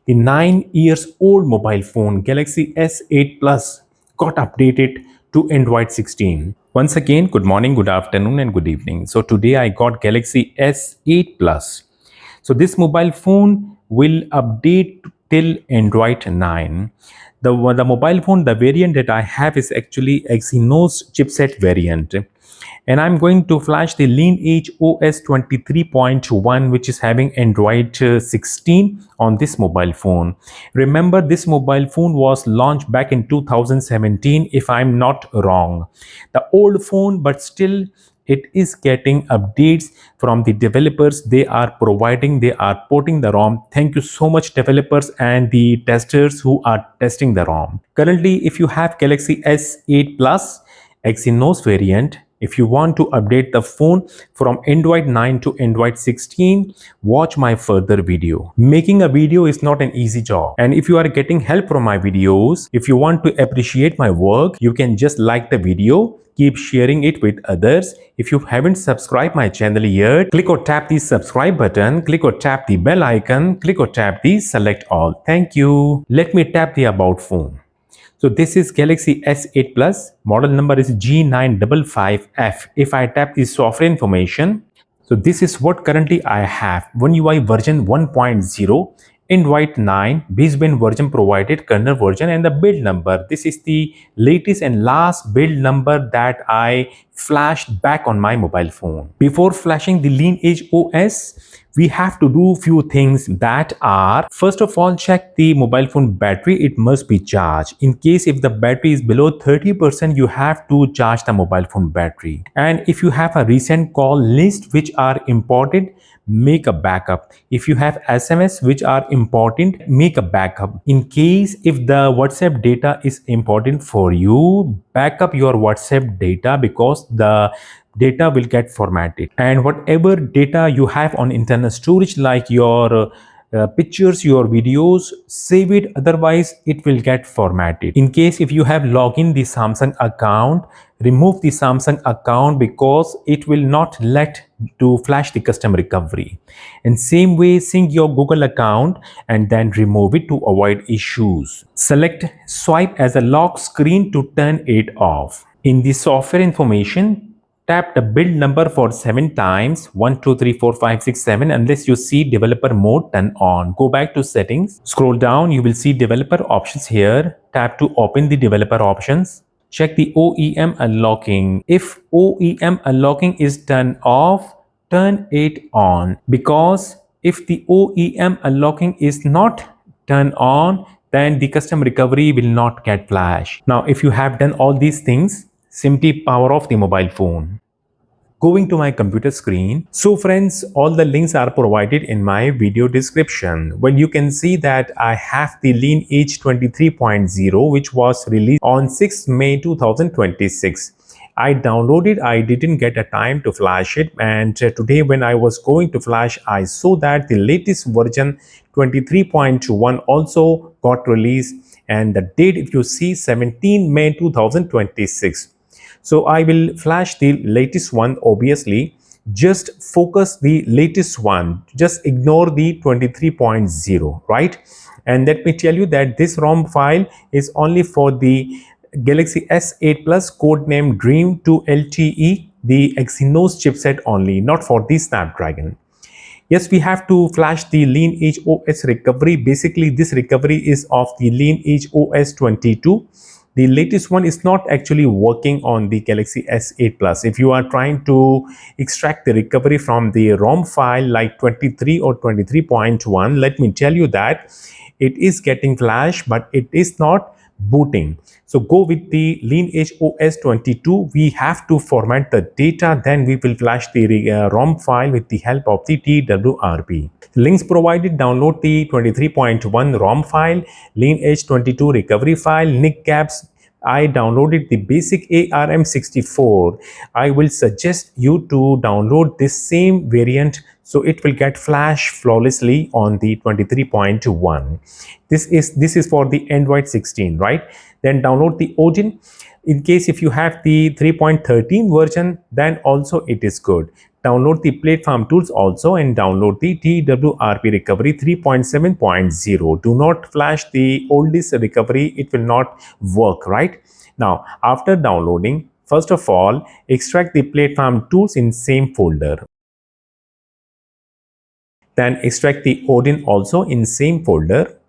The 9 years old mobile phone Galaxy S8 Plus got updated to Android 16. Once again, good morning, good afternoon, and good evening. So today I got Galaxy S8 Plus. So this mobile phone will update till Android 9. The mobile phone, the variant that I have is actually Exynos chipset variant. And I'm going to flash the LineageOS 23.1, which is having Android 16 on this mobile phone. Remember, this mobile phone was launched back in 2017, if I'm not wrong. The old phone, but still it is getting updates from the developers. They are providing, they are porting the ROM. Thank you so much, developers and the testers who are testing the ROM. Currently, if you have Galaxy S8 Plus Exynos variant, if you want to update the phone from Android 9 to Android 16, watch my further video. Making a video is not an easy job. And if you are getting help from my videos, if you want to appreciate my work, you can just like the video, keep sharing it with others. If you haven't subscribed my channel yet, click or tap the subscribe button, click or tap the bell icon, click or tap the select all. Thank you. Let me tap the about phone. So this is Galaxy S8 Plus, model number is G955F. If I tap the software information, so this is what currently I have. One UI version 1.0, Android 9, baseband version provided, kernel version, and the build number. This is the latest and last build number that I flashed back on my mobile phone. Before flashing the LineageOS, we have to do few things that are, first of all, check the mobile phone battery. It must be charged. In case if the battery is below 30%, you have to charge the mobile phone battery. And if you have a recent call list which are important, make a backup. If you have SMS which are important, make a backup. In case if the WhatsApp data is important for you, backup your WhatsApp data, because the data will get formatted. And whatever data you have on internal storage, like your pictures, your videos, save it, otherwise it will get formatted. In case if you have login the Samsung account, remove the Samsung account, because it will not let to flash the custom recovery. And same way, sync your Google account and then remove it to avoid issues. Select swipe as a lock screen to turn it off. In the software information, tap the build number for 7 times, 1, 2, 3, 4, 5, 6, 7, unless you see developer mode turn on. Go back to settings, scroll down, you will see developer options here. Tap to open the developer options. Check the OEM unlocking. If OEM unlocking is turned off, turn it on, because if the OEM unlocking is not turned on, then the custom recovery will not get flashed. Now, if you have done all these things, simply power off the mobile phone. Going to my computer screen. So friends, all the links are provided in my video description. Well, you can see that I have the Lineage 23.0, which was released on 6th May 2026. I downloaded, I didn't get a time to flash it, and today when I was going to flash, I saw that the latest version 23.1 also got released, and the date, if you see, 17 May 2026. So I will flash the latest one. Obviously, just focus the latest one, just ignore the 23.0, right? And let me tell you that this ROM file is only for the Galaxy S8 Plus, codename Dream 2 LTE, the Exynos chipset only, not for the Snapdragon. Yes, we have to flash the LineageOS recovery. Basically, this recovery is of the LineageOS 22. The latest one is not actually working on the Galaxy S8 Plus. If you are trying to extract the recovery from the ROM file like 23 or 23.1, let me tell you that it is getting flash, but it is not booting. So go with the LineageOS 22. We have to format the data, then we will flash the ROM file with the help of the TWRP. Links provided, download the 23.1 ROM file, Lineage 22 recovery file, NIC caps. I downloaded the basic ARM64. I will suggest you to download this same variant, so it will get flash flawlessly on the 23.1. This is for the Android 16, right? Then download the Odin. In case if you have the 3.13 version, then also it is good. download the platform tools also and download the TWRP recovery 3.7.0. Do not flash the oldest recovery, it will not work, right? Now, after downloading, first of all, extract the platform tools in same folder. Then extract the Odin also in same folder,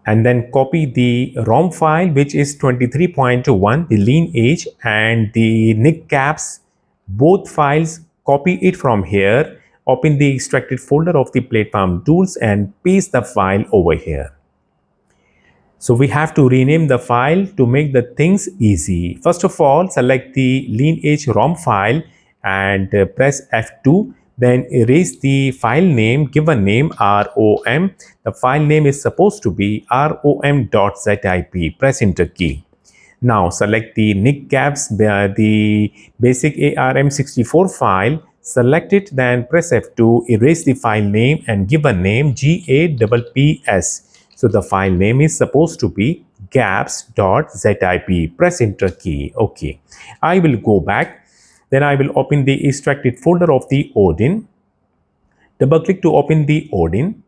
and then copy the ROM file, which is 23.1, the Lineage and the NIC caps, both files. Copy it from here, open the extracted folder of the platform tools and paste the file over here. So we have to rename the file to make the things easy. First of all, select the Lineage ROM file and press F2. Then erase the file name, give a name ROM. The file name is supposed to be rom.zip. Press enter key. Now select the NIC caps, the basic ARM64 file. Select it, then press F2, erase the file name and give a name GAPPS. So the file name is supposed to be gaps.zip. Press enter key. Okay. I will go back. Then I will open the extracted folder of the Odin. Double click to open the Odin.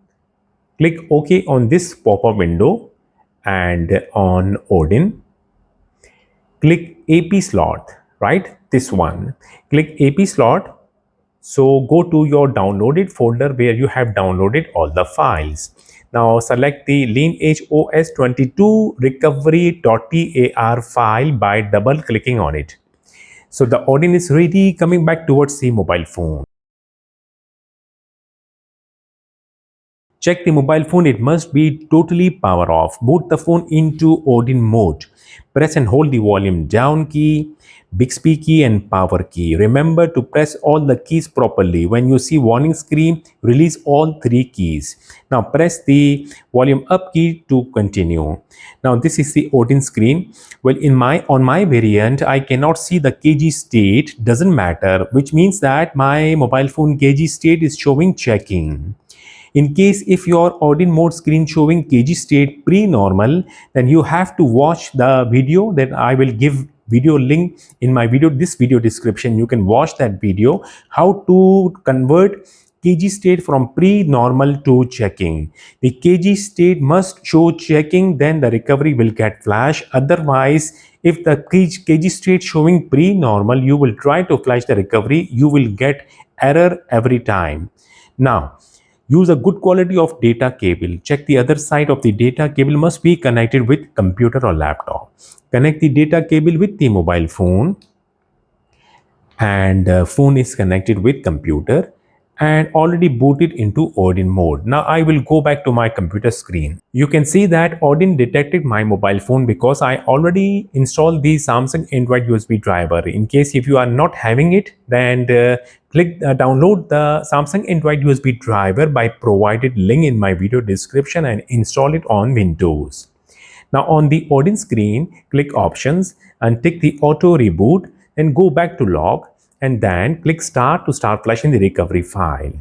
Click OK on this pop-up window and on Odin. Click AP slot, right? This one. Click AP slot. So go to your downloaded folder where you have downloaded all the files. Now select the LineageOS 22 recovery.tar file by double clicking on it. So the Odin is ready, coming back towards the mobile phone. Check the mobile phone, it must be totally power off. Boot the phone into Odin mode. Press and hold the volume down key, Bixby key and power key. Remember to press all the keys properly. When you see warning screen, release all three keys. Now press the volume up key to continue. Now this is the Odin screen. Well, on my variant, I cannot see the KG state, doesn't matter, which means that my mobile phone KG state is showing checking. In case if your Odin mode screen showing KG state pre-normal, then you have to watch the video that I will give video link in my this video description. You can watch that video, how to convert KG state from pre-normal to checking. The KG state must show checking, then the recovery will get flash. Otherwise, if the KG state showing pre-normal, you will try to flash the recovery, you will get error every time. Now, use a good quality of data cable. Check the other side of the data cable must be connected with computer or laptop. Connect the data cable with the mobile phone, and phone is connected with computer and already booted into Odin mode. Now I will go back to my computer screen. You can see that Odin detected my mobile phone because I already installed the Samsung Android USB driver. In case if you are not having it, then download the Samsung Android USB driver by provided link in my video description and install it on Windows. Now on the Odin screen, click options and tick the auto reboot, then go back to log and then click start to start flashing the recovery file.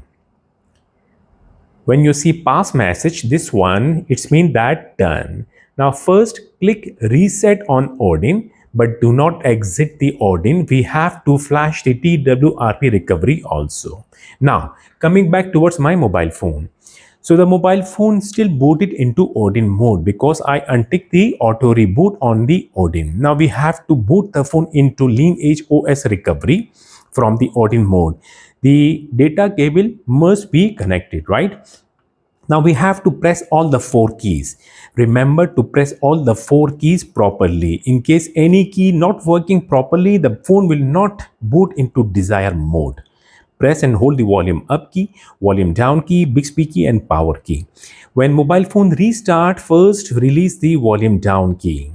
When you see pass message, this one, it's mean that done. Now first click reset on Odin, but do not exit the Odin. We have to flash the TWRP recovery also. Now coming back towards my mobile phone. So the mobile phone still booted into Odin mode because I unticked the auto reboot on the Odin. Now we have to boot the phone into LineageOS recovery from the Odin mode. The data cable must be connected, right? Now we have to press all the four keys. Remember to press all the four keys properly. In case any key not working properly, the phone will not boot into desired mode. Press and hold the volume up key, volume down key, Bixby key and power key. When mobile phone restart, first release the volume down key.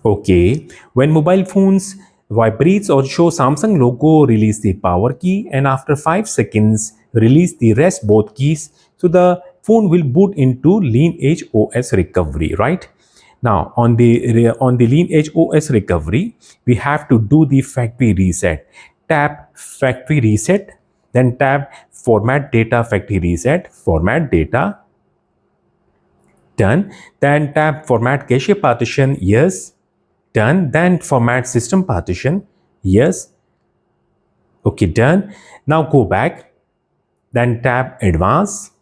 Okay, when mobile phones vibrates or show Samsung logo, release the power key, and after 5 seconds, release the rest both keys. So the phone will boot into LineageOS recovery, right? Now on the LineageOS recovery, we have to do the factory reset. Tap factory reset, then tap format data factory reset, format data, done. Then tap format cache partition, yes, done. Then format system partition, yes, Okay, done. Now go back, then tap Advanced,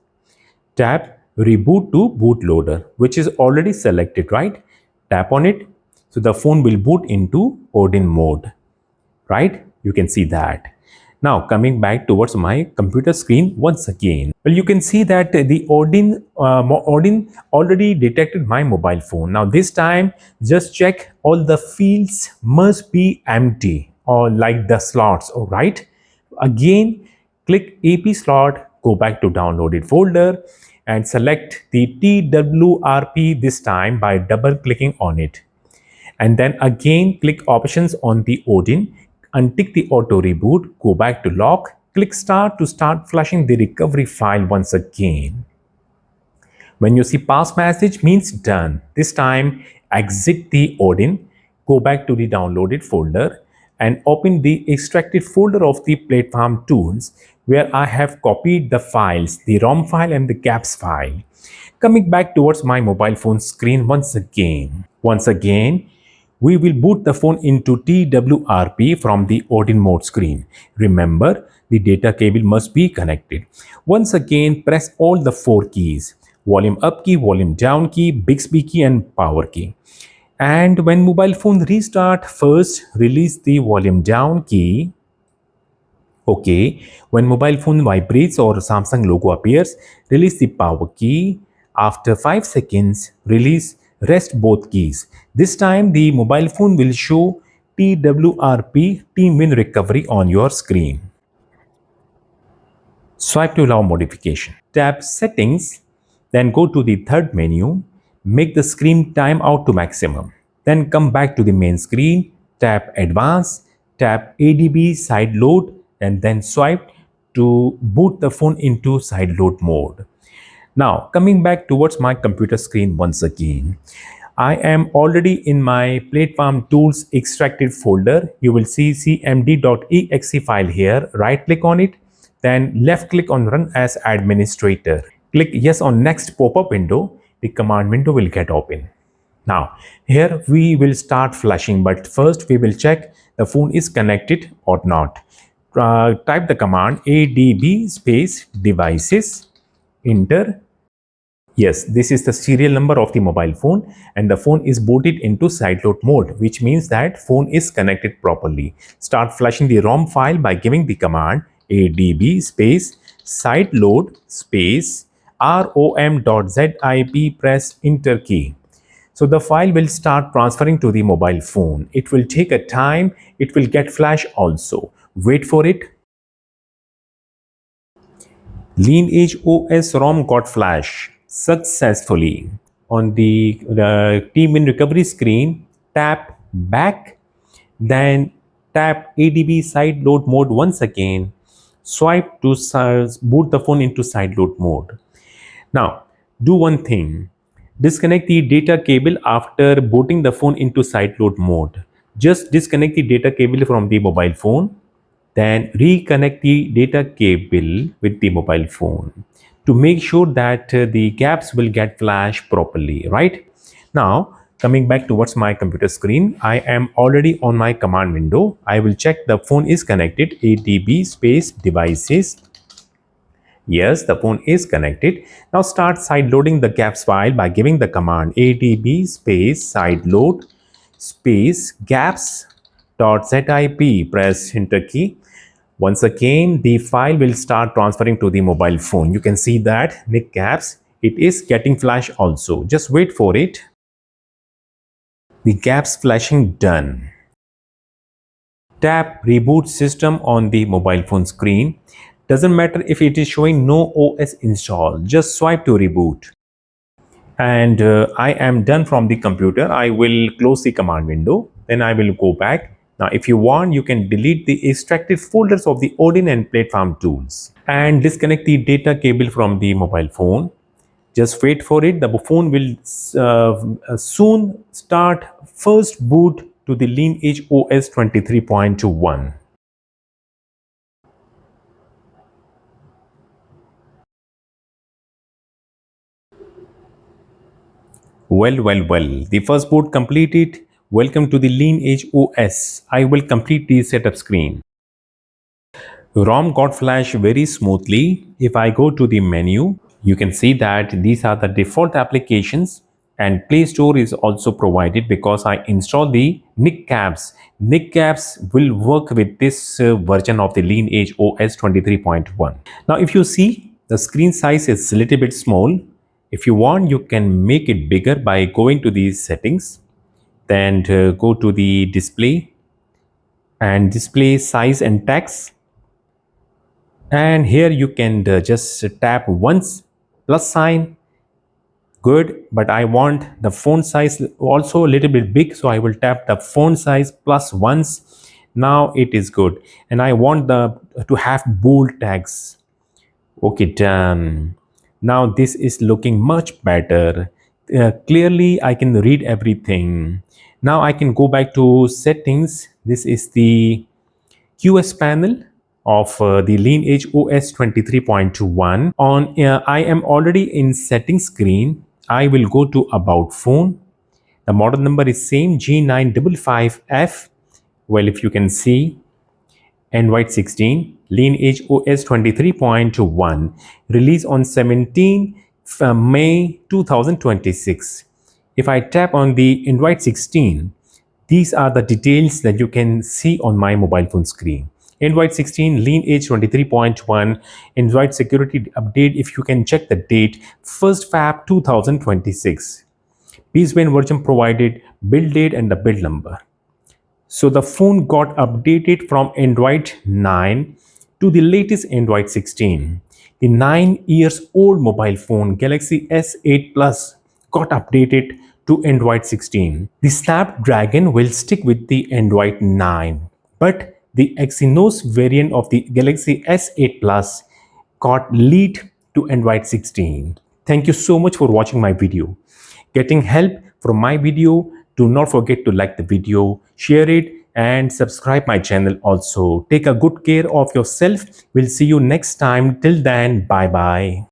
tap Reboot to Bootloader, which is already selected, right? Tap on it. So the phone will boot into Odin mode, right? You can see that. Now coming back towards my computer screen once again. Well, you can see that the Odin already detected my mobile phone. Now this time, just check all the fields must be empty or like the slots, all right? Again, click AP slot, go back to downloaded folder and select the TWRP this time by double clicking on it. And then again click options on the Odin, untick the auto reboot, go back to lock, click start to start flushing the recovery file once again. When you see pass message means done. This time exit the Odin, go back to the downloaded folder and open the extracted folder of the platform tools where I have copied the files, the ROM file and the GAPS file. Coming back towards my mobile phone screen once again. Once again, we will boot the phone into TWRP from the Odin mode screen. Remember, the data cable must be connected. Once again, press all the four keys: volume up key, volume down key, Bixby key and power key. And when mobile phone restart, first release the volume down key. Okay, when mobile phone vibrates or Samsung logo appears, release the power key. After 5 seconds, release rest both keys. This time the mobile phone will show TWRP Team Win Recovery on your screen. Swipe to allow modification. Tap Settings, then go to the third menu, make the screen timeout to maximum. Then come back to the main screen, tap Advanced, tap ADB side load, and then swipe to boot the phone into side load mode. Now, coming back towards my computer screen once again. I am already in my platform tools extracted folder. You will see cmd.exe file here. Right click on it, then left click on run as administrator. Click yes on next pop-up window. The command window will get open. Now, here we will start flashing, but first we will check the phone is connected or not. Type the command adb space devices, enter. Yes, this is the serial number of the mobile phone and the phone is booted into sideload mode, which means that phone is connected properly. Start flashing the ROM file by giving the command adb space sideload space rom.zip, press enter key. So the file will start transferring to the mobile phone. It will take a time, it will get flash also. Wait for it. LineageOS ROM got flash successfully. On the Team in Recovery screen, tap Back, then tap ADB side load mode once again. Swipe to boot the phone into side load mode. Now, do one thing. Disconnect the data cable after booting the phone into side load mode. Just disconnect the data cable from the mobile phone, then reconnect the data cable with the mobile phone to make sure that the gaps will get flashed properly, right? Now, coming back towards my computer screen, I am already on my command window. I will check the phone is connected, ADB space devices. Yes, the phone is connected. Now start side loading the gaps file by giving the command adb space side load space gaps dot zip, press enter key. Once again, the file will start transferring to the mobile phone. You can see that Nick gaps, it is getting flash also. Just wait for it. The gaps flashing done. Tap reboot system on the mobile phone screen. Doesn't matter if it is showing no OS install, just swipe to reboot. And I am done from the computer. I will close the command window, then I will go back. Now if you want, you can delete the extracted folders of the Odin and platform tools and disconnect the data cable from the mobile phone. Just wait for it. The phone will soon start first boot to the LineageOS 23.1. Well. The first boot completed. Welcome to the LineageOS. I will complete the setup screen. ROM got flashed very smoothly. If I go to the menu, you can see that these are the default applications, and Play Store is also provided because I installed the NIC caps will work with this version of the Lineage OS 23.1. Now, if you see, the screen size is a little bit small. If you want, you can make it bigger by going to these settings, then go to the display and display size and text, and here you can just tap once plus sign. Good, but I want the font size also a little bit big, so I will tap the font size plus once. Now it is good, and I want the to have bold tags. Okay, done. Now this is looking much better. Clearly I can read everything. Now I can go back to settings. This is the QS panel of the Lineage OS 23.1. I am already in settings screen. I will go to about phone. The model number is same G955F. Well, if you can see, Android 16, Lineage OS 23.1, released on 17 May 2026. If I tap on the Android 16, these are the details that you can see on my mobile phone screen. Android 16, Lineage 23.1, Android security update. If you can check the date, 1st Feb 2026. Baseband version provided, build date and the build number. So the phone got updated from Android 9 to the latest Android 16. The 9 years old mobile phone Galaxy S8 Plus got updated to Android 16. The Snapdragon will stick with the Android 9, but the Exynos variant of the Galaxy S8 Plus got lead to Android 16. Thank you so much for watching my video. Getting help from my video, do not forget to like the video, share it and subscribe my channel also. Take a good care of yourself. We'll see you next time. Till then, bye bye.